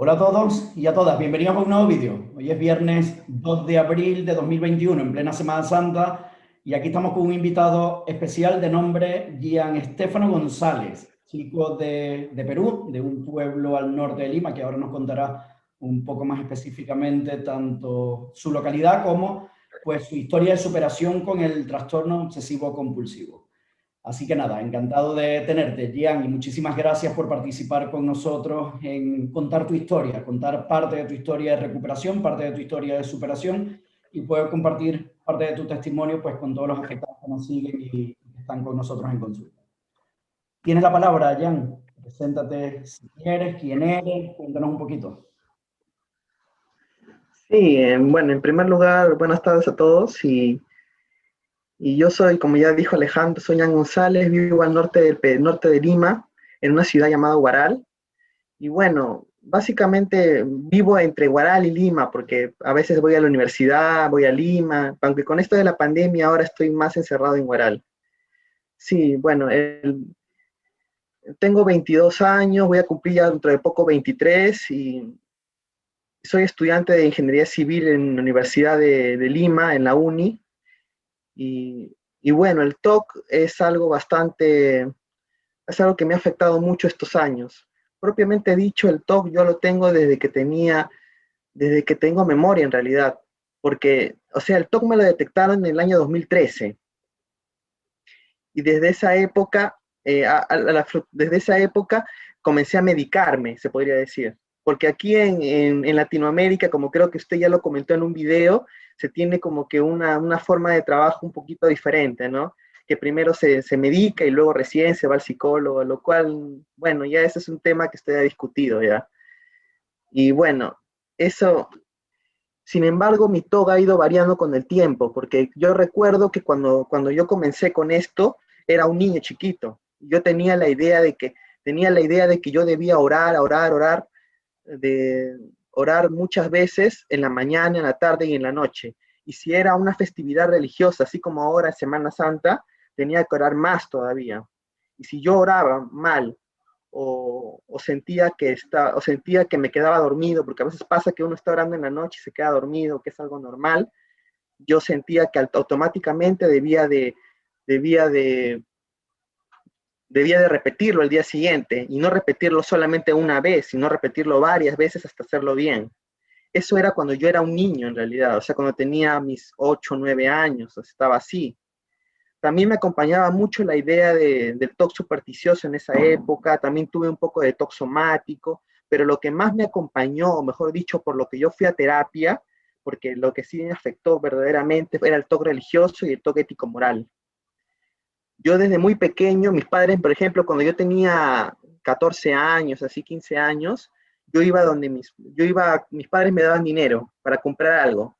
Hola a todos y a todas, bienvenidos a un nuevo vídeo. Hoy es viernes 2 de abril de 2021, en plena Semana Santa, y aquí estamos con un invitado especial de nombre Gian Estefano González, chico de Perú, de un pueblo al norte de Lima, que ahora nos contará un poco más específicamente tanto su localidad como pues, su historia de superación con el trastorno obsesivo compulsivo. Así que nada, encantado de tenerte, Gian, y muchísimas gracias por participar con nosotros en contar tu historia, contar parte de tu historia de recuperación, parte de tu historia de superación y poder compartir parte de tu testimonio pues con todos los afectados que nos siguen y están con nosotros en consulta. Tienes la palabra, Gian. Preséntate si quieres, quién eres, cuéntanos un poquito. Sí, bueno, en primer lugar, buenas tardes a todos y yo soy, como ya dijo Alejandro, soy Ian González, vivo al norte de Lima, en una ciudad llamada Huaral. Y bueno, básicamente vivo entre Huaral y Lima, porque a veces voy a la universidad, voy a Lima, aunque con esto de la pandemia ahora estoy más encerrado en Huaral. Sí, bueno, tengo 22 años, voy a cumplir ya dentro de poco 23 y soy estudiante de Ingeniería Civil en la Universidad de Lima, en la UNI. Y bueno, el TOC es algo que me ha afectado mucho estos años. Propiamente dicho, el TOC yo lo tengo desde que tengo memoria en realidad, porque, o sea, el TOC me lo detectaron en el año 2013 y desde esa época, desde esa época comencé a medicarme, se podría decir. Porque aquí en Latinoamérica, como creo que usted ya lo comentó en un video, se tiene como que una forma de trabajo un poquito diferente, ¿no? Que primero se medica y luego recién se va al psicólogo, lo cual, bueno, ya ese es un tema que usted ha discutido ya. Y bueno, eso, sin embargo, mi toga ha ido variando con el tiempo, porque yo recuerdo que cuando yo comencé con esto, era un niño chiquito. Yo tenía la idea de que yo debía orar, orar, orar, de orar muchas veces en la mañana, en la tarde y en la noche. Y si era una festividad religiosa, así como ahora es Semana Santa, tenía que orar más todavía. Y si yo oraba mal o sentía que me quedaba dormido, porque a veces pasa que uno está orando en la noche y se queda dormido, que es algo normal, yo sentía que automáticamente debía de, debía de repetirlo el día siguiente y no repetirlo solamente una vez, sino repetirlo varias veces hasta hacerlo bien. Eso era cuando yo era un niño en realidad, o sea, cuando tenía mis 8 o 9 años, estaba así. También me acompañaba mucho la idea del TOC supersticioso en esa época, también tuve un poco de TOC somático, pero lo que más me acompañó, o mejor dicho, por lo que yo fui a terapia, porque lo que sí me afectó verdaderamente era el TOC religioso y el TOC ético-moral. Yo desde muy pequeño, mis padres, por ejemplo, cuando yo tenía 14 años, así 15 años, mis padres me daban dinero para comprar algo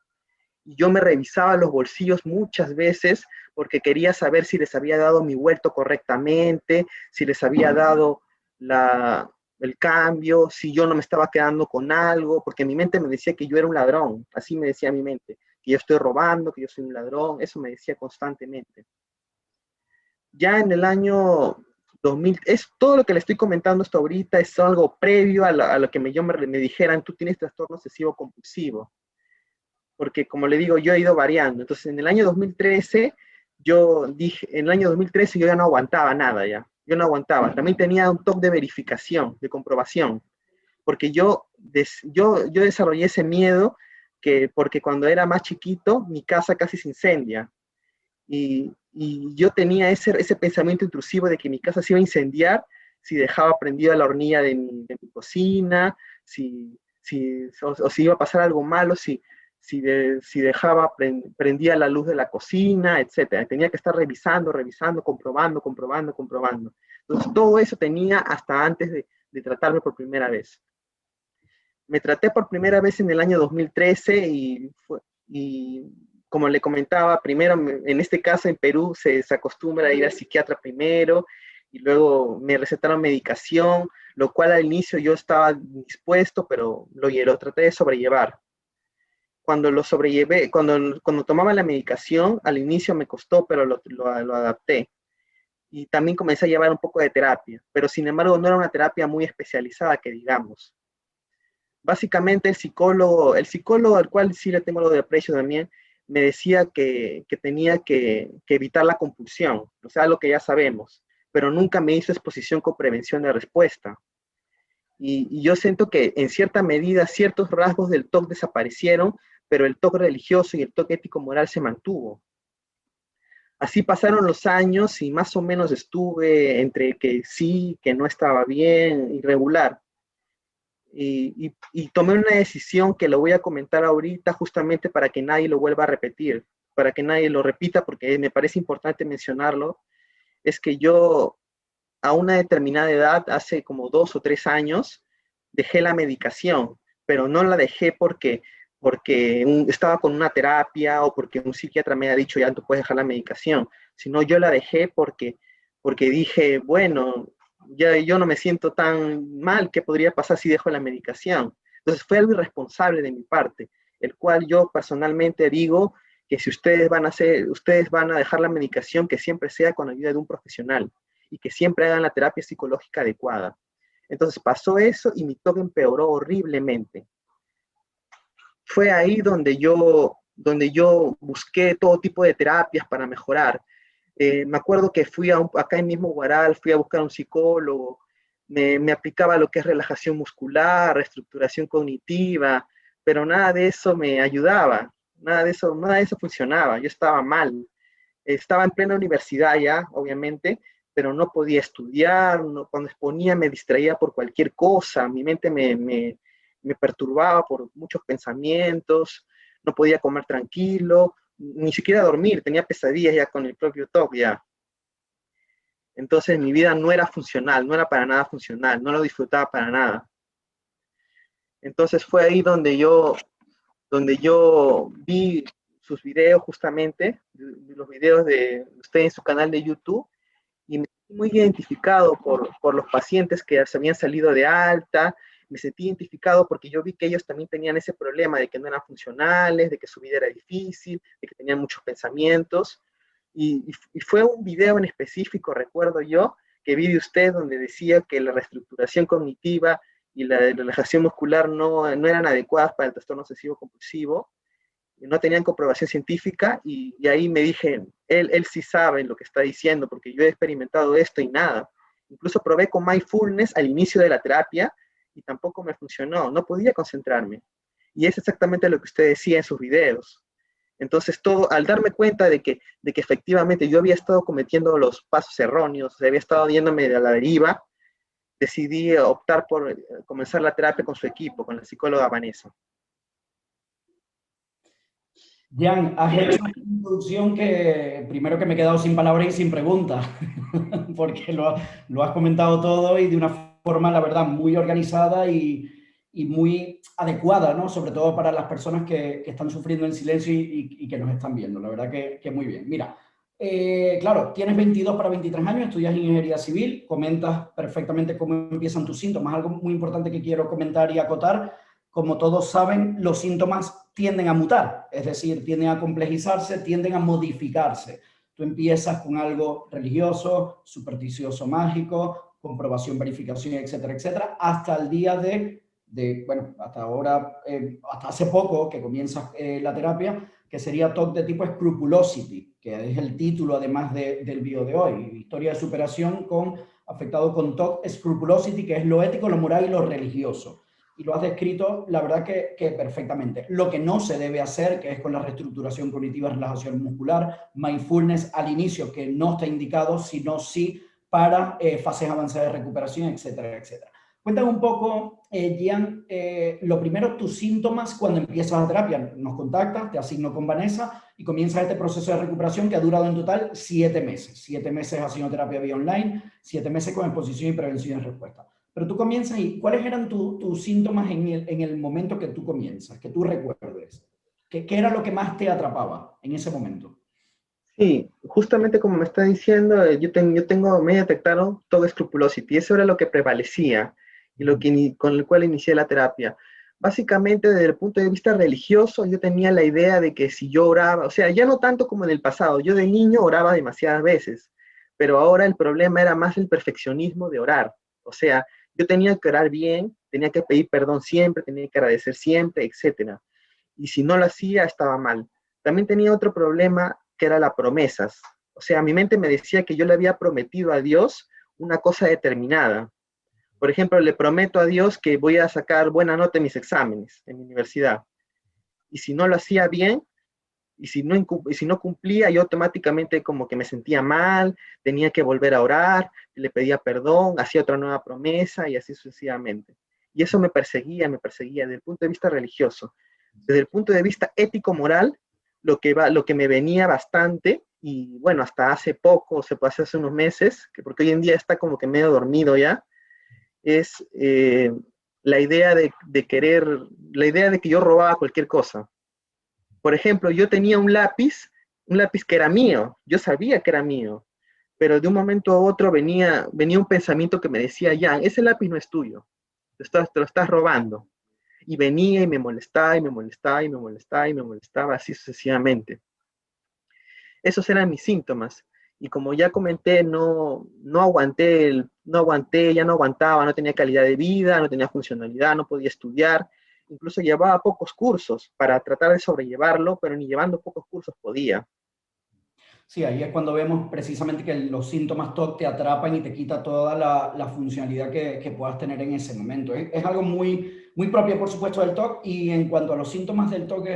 y yo me revisaba los bolsillos muchas veces porque quería saber si les había dado mi vuelto correctamente, si les había dado el cambio, si yo no me estaba quedando con algo, porque mi mente me decía que yo era un ladrón, así me decía mi mente, que yo estoy robando, que yo soy un ladrón, eso me decía constantemente. Ya en el año 2000, es todo lo que le estoy comentando hasta ahorita, es algo previo a lo que me dijeran, tú tienes trastorno obsesivo compulsivo, porque como le digo, yo he ido variando. Entonces, en el año 2013, en el año 2013 yo ya no aguantaba nada ya. Yo no aguantaba. También tenía un toque de verificación, de comprobación, porque yo desarrollé ese miedo porque cuando era más chiquito, mi casa casi se incendia. Y yo tenía ese pensamiento intrusivo de que mi casa se iba a incendiar si dejaba prendida la hornilla de mi cocina, o si iba a pasar algo malo, si dejaba prendía la luz de la cocina, etcétera. Tenía que estar revisando, revisando, comprobando, comprobando, comprobando. Entonces, todo eso tenía hasta antes de tratarme por primera vez. Me traté por primera vez en el año 2013 y como le comentaba, primero, en este caso en Perú se acostumbra a ir al psiquiatra primero y luego me recetaron medicación, lo cual al inicio yo estaba dispuesto, pero lo traté de sobrellevar. Cuando lo sobrellevé, cuando tomaba la medicación, al inicio me costó, pero lo adapté. Y también comencé a llevar un poco de terapia, pero sin embargo no era una terapia muy especializada, que digamos. básicamente el psicólogo al cual sí le tengo algo de aprecio también, me decía que tenía que evitar la compulsión, o sea, lo que ya sabemos, pero nunca me hizo exposición con prevención de respuesta. Y yo siento que en cierta medida ciertos rasgos del TOC desaparecieron, pero el TOC religioso y el TOC ético-moral se mantuvo. Así pasaron los años y más o menos estuve entre que sí, que no estaba bien, irregular. Y tomé una decisión que lo voy a comentar ahorita justamente para que nadie lo vuelva a repetir, para que nadie lo repita, porque me parece importante mencionarlo, es que yo a una determinada edad, hace como 2 o 3 años, dejé la medicación, pero no la dejé porque estaba con una terapia o porque un psiquiatra me ha dicho ya tú puedes dejar la medicación, sino yo la dejé porque dije, bueno, ya yo no me siento tan mal, ¿qué podría pasar si dejo la medicación? Entonces fue algo irresponsable de mi parte, el cual yo personalmente digo que si ustedes van a dejar la medicación, que siempre sea con ayuda de un profesional y que siempre hagan la terapia psicológica adecuada. Entonces pasó eso y mi TOC empeoró horriblemente. Fue ahí donde yo busqué todo tipo de terapias para mejorar. Me acuerdo que acá en mismo Guaral, fui a buscar a un psicólogo, me aplicaba lo que es relajación muscular, reestructuración cognitiva, pero nada de eso me ayudaba, nada de eso funcionaba, yo estaba mal. Estaba en plena universidad ya, obviamente, pero no podía estudiar, no, cuando exponía me distraía por cualquier cosa, mi mente me perturbaba por muchos pensamientos, no podía comer tranquilo, ni siquiera dormir, tenía pesadillas ya con el propio TOC ya. Entonces mi vida no era funcional, no era para nada funcional, no lo disfrutaba para nada. Entonces fue ahí donde yo vi sus videos justamente, los videos de usted en su canal de YouTube, y me sentí muy identificado por los pacientes que se habían salido de alta, me sentí identificado porque yo vi que ellos también tenían ese problema de que no eran funcionales, de que su vida era difícil, de que tenían muchos pensamientos, y fue un video en específico, recuerdo yo, que vi de usted donde decía que la reestructuración cognitiva y la relajación muscular no eran adecuadas para el trastorno obsesivo compulsivo, no tenían comprobación científica y ahí me dije, él sí sabe lo que está diciendo porque yo he experimentado esto y nada. Incluso probé con mindfulness al inicio de la terapia y tampoco me funcionó, no podía concentrarme. Y es exactamente lo que usted decía en sus videos. Entonces, al darme cuenta de que efectivamente yo había estado cometiendo los pasos erróneos, había estado yéndome a la deriva, decidí optar por comenzar la terapia con su equipo, con la psicóloga Vanessa. Jan, has hecho una introducción que primero que me he quedado sin palabras y sin preguntas, porque lo has comentado todo y de una forma, la verdad, muy organizada y muy adecuada, ¿no? Sobre todo para las personas que están sufriendo en silencio y que nos están viendo. La verdad que muy bien. Mira, claro, tienes 22 para 23 años, estudias ingeniería civil, comentas perfectamente cómo empiezan tus síntomas. Algo muy importante que quiero comentar y acotar, como todos saben, los síntomas tienden a mutar, es decir, tienden a complejizarse, tienden a modificarse. Tú empiezas con algo religioso, supersticioso, mágico, comprobación, verificación, etcétera, etcétera, hasta el día bueno, hasta ahora, hasta hace poco que comienzas la terapia, que sería TOC de tipo Scrupulosity, que es el título además del vídeo de hoy, historia de superación con afectado con TOC Scrupulosity, que es lo ético, lo moral y lo religioso. Y lo has descrito, la verdad que perfectamente. Lo que no se debe hacer, que es con la reestructuración cognitiva, relajación muscular, mindfulness al inicio, que no está indicado, sino sí para fases avanzadas de recuperación, etcétera, etcétera. Cuéntame un poco, Gian, lo primero, tus síntomas cuando empiezas la terapia. Nos contactas, te asigno con Vanessa y comienzas este proceso de recuperación que ha durado en total 7 meses. 7 meses haciendo terapia vía online, 7 meses con exposición y prevención y respuesta. Pero tú comienzas y ¿cuáles eran tus síntomas en el momento que tú comienzas, que tú recuerdes? ¿Qué era lo que más te atrapaba en ese momento? Sí, justamente como me está diciendo, me detectaron todo escrupulosity, eso era lo que prevalecía y con el cual inicié la terapia. Básicamente, desde el punto de vista religioso, yo tenía la idea de que si yo oraba, o sea, ya no tanto como en el pasado, yo de niño oraba demasiadas veces, pero ahora el problema era más el perfeccionismo de orar. O sea, Yo tenía que orar bien, tenía que pedir perdón siempre, tenía que agradecer siempre, etcétera. Y si no lo hacía, estaba mal. También tenía otro problema que era las promesas. O sea, mi mente me decía que yo le había prometido a Dios una cosa determinada. Por ejemplo, le prometo a Dios que voy a sacar buena nota en mis exámenes en mi universidad. Y si no lo hacía bien, y si no cumplía, yo automáticamente como que me sentía mal, tenía que volver a orar, le pedía perdón, hacía otra nueva promesa y así sucesivamente. Y eso me perseguía desde el punto de vista religioso. Desde el punto de vista ético-moral, lo que me venía bastante, y bueno, hasta hace poco, se puede hace unos meses, porque hoy en día está como que medio dormido ya, es la idea la idea de que yo robaba cualquier cosa. Por ejemplo, yo tenía un lápiz que era mío, yo sabía que era mío, pero de un momento a otro venía un pensamiento que me decía, ya, ese lápiz no es tuyo, te lo estás robando. Y venía y me molestaba y me molestaba y me molestaba y me molestaba así sucesivamente. Esos eran mis síntomas. Y como ya comenté, no aguanté, ya no aguantaba, no tenía calidad de vida, no tenía funcionalidad, no podía estudiar. Incluso llevaba pocos cursos para tratar de sobrellevarlo, pero ni llevando pocos cursos podía. Sí, ahí es cuando vemos precisamente que los síntomas TOC te atrapan y te quita toda la funcionalidad que puedas tener en ese momento. Es algo muy propio, por supuesto, del TOC, y en cuanto a los síntomas del TOC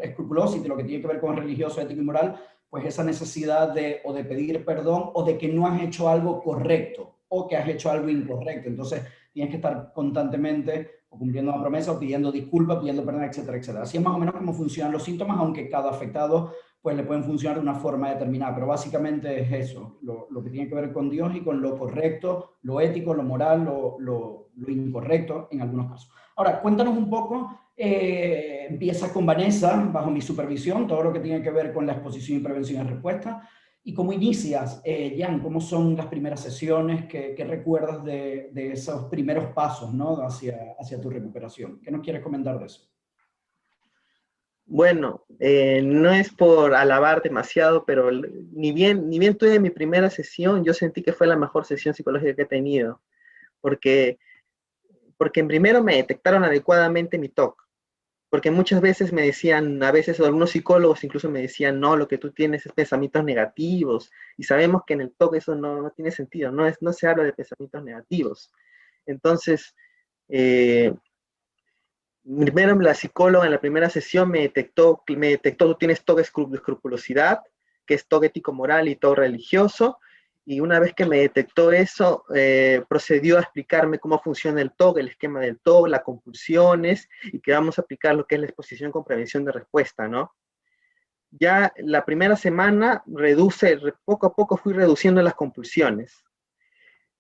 escrupuloso y de lo que tiene que ver con religioso, ético y moral, pues esa necesidad de o de pedir perdón o de que no has hecho algo correcto o que has hecho algo incorrecto. Entonces tienes que estar constantemente o cumpliendo una promesa o pidiendo disculpas, pidiendo perdón, etcétera, etcétera. Así es más o menos como funcionan los síntomas, aunque cada afectado pues le pueden funcionar de una forma determinada, pero básicamente es eso, lo que tiene que ver con Dios y con lo correcto, lo ético, lo moral, lo incorrecto en algunos casos. Ahora, cuéntanos un poco, empiezas con Vanessa, bajo mi supervisión, todo lo que tiene que ver con la exposición y prevención y respuesta, y cómo inicias, Jan, cómo son las primeras sesiones, qué recuerdas de esos primeros pasos, ¿no? hacia tu recuperación. ¿Qué nos quieres comentar de eso? Bueno, no es por alabar demasiado, pero ni bien tuve mi primera sesión, yo sentí que fue la mejor sesión psicológica que he tenido, porque, porque en primero me detectaron adecuadamente mi TOC, porque muchas veces me decían, a veces algunos psicólogos incluso me decían, no, lo que tú tienes es pensamientos negativos, y sabemos que en el TOC eso no tiene sentido, no se habla de pensamientos negativos. Entonces, eh, primero la psicóloga en la primera sesión me detectó tú tienes TOC de escrupulosidad, que es TOC ético-moral y TOC religioso, y una vez que me detectó eso, procedió a explicarme cómo funciona el TOC, el esquema del TOC, las compulsiones, y que vamos a aplicar lo que es la exposición con prevención de respuesta, ¿no? Ya la primera semana poco a poco fui reduciendo las compulsiones.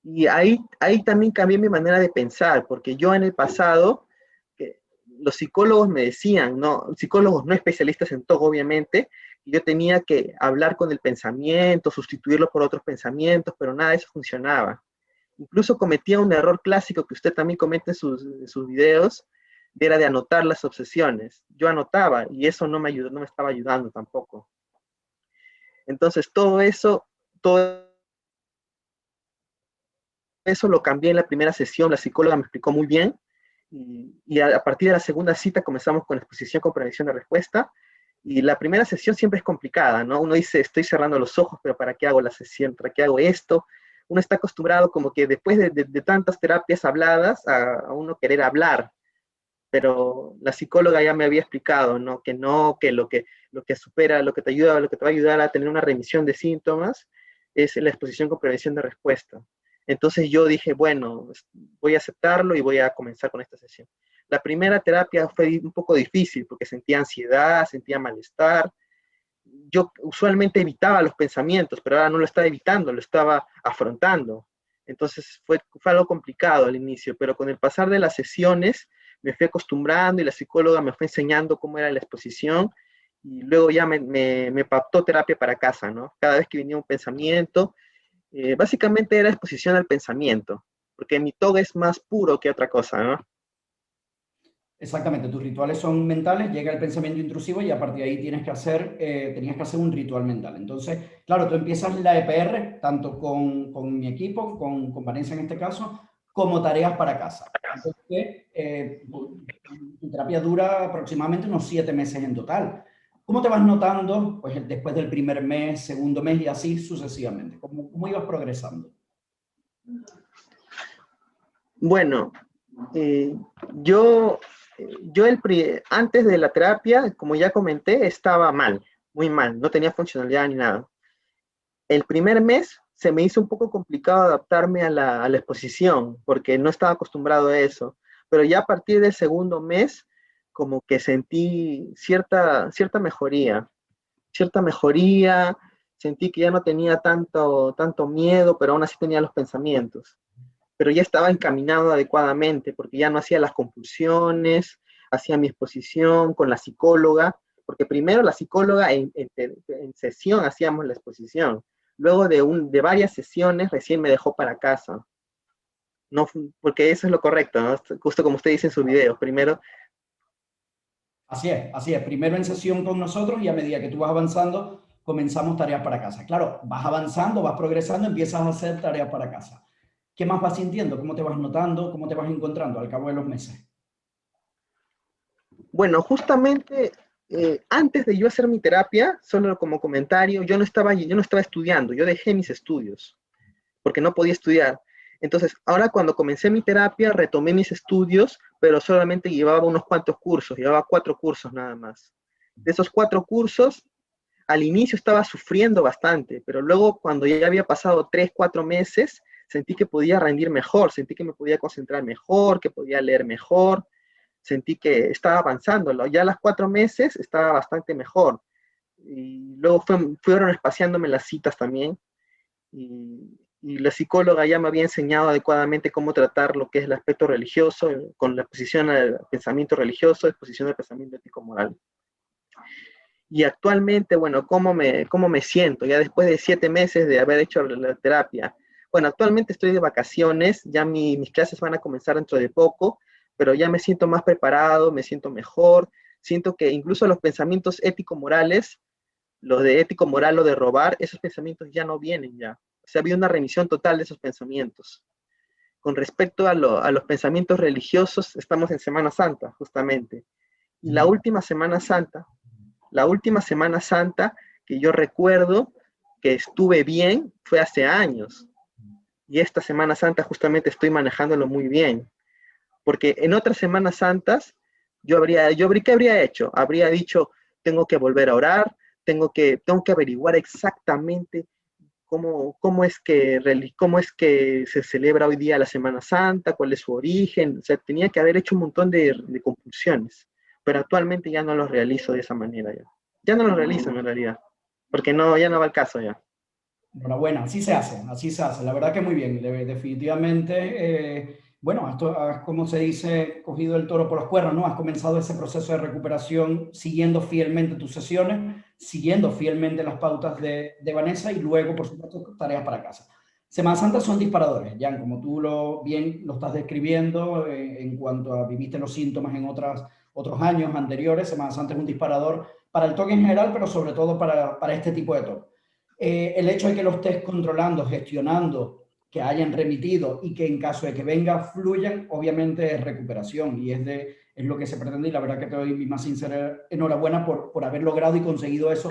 Y ahí también cambié mi manera de pensar, porque yo en el pasado, los psicólogos me decían, no, psicólogos no especialistas en todo, obviamente, y yo tenía que hablar con el pensamiento, sustituirlo por otros pensamientos, pero nada de eso funcionaba. Incluso cometía un error clásico que usted también comete en sus videos, era de anotar las obsesiones. Yo anotaba y eso no me ayudó, no me estaba ayudando tampoco. Entonces todo eso lo cambié en la primera sesión, la psicóloga me explicó muy bien, y a partir de la segunda cita comenzamos con exposición con prevención de respuesta, y la primera sesión siempre es complicada, ¿no? Uno dice, estoy cerrando los ojos, pero ¿para qué hago la sesión? ¿Para qué hago esto? Uno está acostumbrado como que después de tantas terapias habladas a uno querer hablar, pero la psicóloga ya me había explicado, ¿no? Que lo que supera, lo que te ayuda, lo que te va a ayudar a tener una remisión de síntomas es la exposición con prevención de respuesta. Entonces yo dije, bueno, voy a aceptarlo y voy a comenzar con esta sesión. La primera terapia fue un poco difícil porque sentía ansiedad, sentía malestar. Yo usualmente evitaba los pensamientos, pero ahora no lo estaba evitando, lo estaba afrontando. Entonces fue algo complicado al inicio, pero con el pasar de las sesiones me fui acostumbrando y la psicóloga me fue enseñando cómo era la exposición y luego ya me pactó terapia para casa, ¿no? Cada vez que venía un pensamiento, básicamente era exposición al pensamiento, porque mi toga es más puro que otra cosa, ¿no? Exactamente, tus rituales son mentales, llega el pensamiento intrusivo y a partir de ahí tenías que hacer un ritual mental. Entonces, claro, tú empiezas la EPR, tanto con mi equipo, con Vanessa en este caso, como tareas para casa. Entonces, tu terapia dura aproximadamente unos 7 meses en total. ¿Cómo te vas notando pues, después del primer mes, segundo mes y así sucesivamente? ¿Cómo ibas progresando? Bueno, eh, yo, antes de la terapia, como ya comenté, estaba mal, muy mal, no tenía funcionalidad ni nada. El primer mes se me hizo un poco complicado adaptarme a la exposición, porque no estaba acostumbrado a eso, pero ya a partir del segundo mes, como que sentí cierta mejoría, sentí que ya no tenía tanto miedo, pero aún así tenía los pensamientos, pero ya estaba encaminado adecuadamente, porque ya no hacía las compulsiones, hacía mi exposición con la psicóloga, porque primero la psicóloga en sesión hacíamos la exposición, luego de varias sesiones recién me dejó para casa. No, porque eso es lo correcto, ¿no? Justo como usted dice en sus videos, primero. Así es, así es. Primero en sesión con nosotros y a medida que tú vas avanzando, comenzamos tareas para casa. Claro, vas avanzando, vas progresando, empiezas a hacer tareas para casa. ¿Qué más vas sintiendo? ¿Cómo te vas notando? ¿Cómo te vas encontrando al cabo de los meses? Bueno, justamente antes de yo hacer mi terapia, solo como comentario, yo no estaba estudiando, yo dejé mis estudios porque no podía estudiar. Entonces, ahora cuando comencé mi terapia, retomé mis estudios, pero solamente llevaba unos cuantos cursos, llevaba 4 cursos nada más. De esos 4 cursos, al inicio estaba sufriendo bastante, pero luego cuando ya había pasado 3, 4 meses, sentí que podía rendir mejor, sentí que me podía concentrar mejor, que podía leer mejor, sentí que estaba avanzando. Ya a los 4 meses estaba bastante mejor. Y luego fueron espaciándome las citas también. Y la psicóloga ya me había enseñado adecuadamente cómo tratar lo que es el aspecto religioso, con la exposición al pensamiento religioso, exposición al pensamiento ético-moral. Y actualmente, bueno, cómo me siento? Ya después de 7 meses de haber hecho la terapia. Bueno, actualmente estoy de vacaciones, ya mis clases van a comenzar dentro de poco, pero ya me siento más preparado, me siento mejor, siento que incluso los pensamientos ético-morales, los de ético-moral o de robar, esos pensamientos ya no vienen ya. O sea, había una remisión total de esos pensamientos. Con respecto a los pensamientos religiosos, estamos en Semana Santa, justamente. Y la última Semana Santa que yo recuerdo que estuve bien fue hace años. Y esta Semana Santa justamente estoy manejándolo muy bien. Porque en otras Semanas Santas, ¿qué habría hecho? Habría dicho, tengo que volver a orar, tengo que averiguar exactamente cómo es que se celebra hoy día la Semana Santa, cuál es su origen. O sea, tenía que haber hecho un montón de compulsiones, pero actualmente ya no los realizo de esa manera ya. Ya no los realizo en realidad, porque no, ya no va el caso ya. Enhorabuena, así se hace, así se hace. La verdad que muy bien, definitivamente, bueno, esto has, como se dice, cogido el toro por los cuernos, ¿no? Has comenzado ese proceso de recuperación siguiendo fielmente tus sesiones, siguiendo fielmente las pautas de Vanessa y luego, por supuesto, tareas para casa. Semana Santa son disparadores, Jan, como tú bien lo estás describiendo en cuanto a viviste los síntomas en otros años anteriores. Semana Santa es un disparador para el TOC en general, pero sobre todo para este tipo de TOC. El hecho de que lo estés controlando, gestionando, que hayan remitido y que en caso de que venga fluyan, obviamente es recuperación y es lo que se pretende y la verdad que te doy mi más sincera enhorabuena por haber logrado y conseguido eso.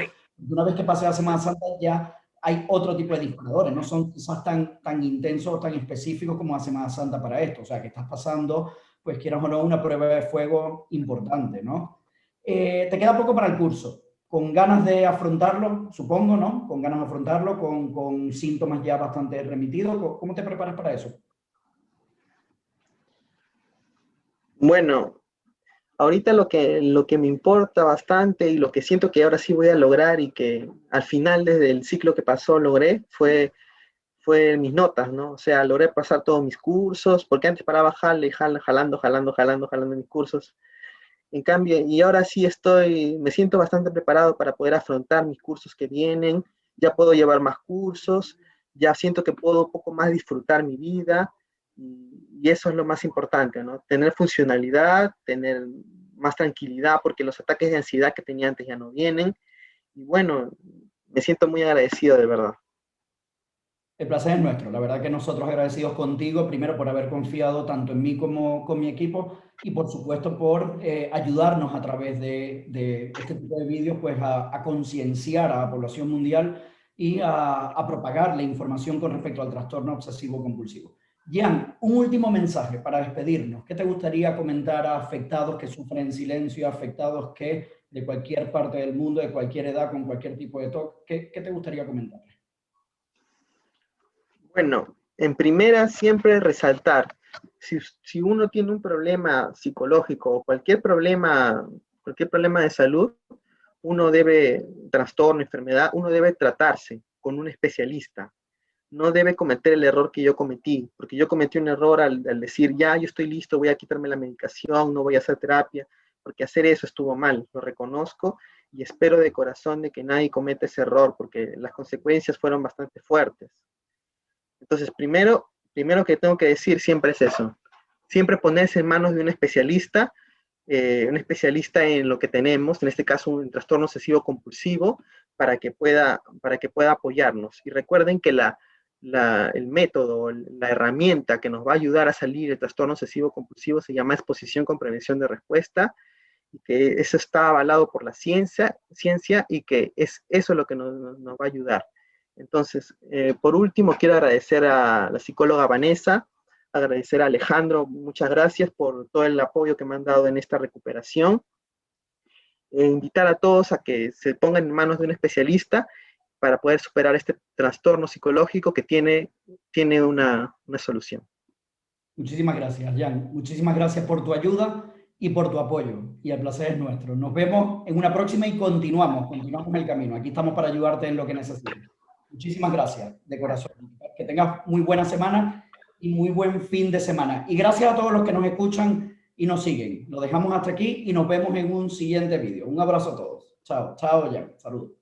Una vez que pase la Semana Santa ya hay otro tipo de disparadores, no son quizás tan intensos o tan específicos como la Semana Santa para esto, o sea que estás pasando, pues quieras o no, una prueba de fuego importante, ¿no? Te queda poco para el curso con ganas de afrontarlo, supongo, ¿no? Con ganas de afrontarlo, con síntomas ya bastante remitidos. ¿Cómo te preparas para eso? Bueno, ahorita lo que me importa bastante y lo que siento que ahora sí voy a lograr y que al final desde el ciclo que pasó logré fue mis notas, ¿no? O sea, logré pasar todos mis cursos, porque antes paraba jalando mis cursos. En cambio, y ahora sí me siento bastante preparado para poder afrontar mis cursos que vienen, ya puedo llevar más cursos, ya siento que puedo un poco más disfrutar mi vida, y eso es lo más importante, ¿no? Tener funcionalidad, tener más tranquilidad, porque los ataques de ansiedad que tenía antes ya no vienen, y bueno, me siento muy agradecido de verdad. El placer es nuestro. La verdad que nosotros agradecidos contigo, primero por haber confiado tanto en mí como con mi equipo y por supuesto por ayudarnos a través de este tipo de vídeos pues a concienciar a la población mundial y a propagar la información con respecto al trastorno obsesivo compulsivo. Jan, un último mensaje para despedirnos. ¿Qué te gustaría comentar a afectados que sufren en silencio, a afectados que de cualquier parte del mundo, de cualquier edad, con cualquier tipo de TOC? ¿Qué te gustaría comentar? Bueno, en primera siempre resaltar, si uno tiene un problema psicológico o cualquier problema de salud, uno debe, trastorno, enfermedad, uno debe tratarse con un especialista. No debe cometer el error que yo cometí, porque yo cometí un error al decir, ya, yo estoy listo, voy a quitarme la medicación, no voy a hacer terapia, porque hacer eso estuvo mal, lo reconozco y espero de corazón de que nadie cometa ese error, porque las consecuencias fueron bastante fuertes. Entonces, primero que tengo que decir siempre es eso, siempre ponerse en manos de un especialista en lo que tenemos, en este caso un trastorno obsesivo compulsivo, para que pueda apoyarnos. Y recuerden que el método, la herramienta que nos va a ayudar a salir del trastorno obsesivo compulsivo se llama exposición con prevención de respuesta, y que eso está avalado por la ciencia y que es eso lo que nos va a ayudar. Entonces, por último, quiero agradecer a la psicóloga Vanessa, agradecer a Alejandro, muchas gracias por todo el apoyo que me han dado en esta recuperación. Invitar a todos a que se pongan en manos de un especialista para poder superar este trastorno psicológico que tiene una solución. Muchísimas gracias, Jan. Muchísimas gracias por tu ayuda y por tu apoyo. Y el placer es nuestro. Nos vemos en una próxima y continuamos el camino. Aquí estamos para ayudarte en lo que necesites. Muchísimas gracias, de corazón. Que tengas muy buena semana y muy buen fin de semana. Y gracias a todos los que nos escuchan y nos siguen. Lo dejamos hasta aquí y nos vemos en un siguiente vídeo. Un abrazo a todos. Chao, chao, Jan. Saludos.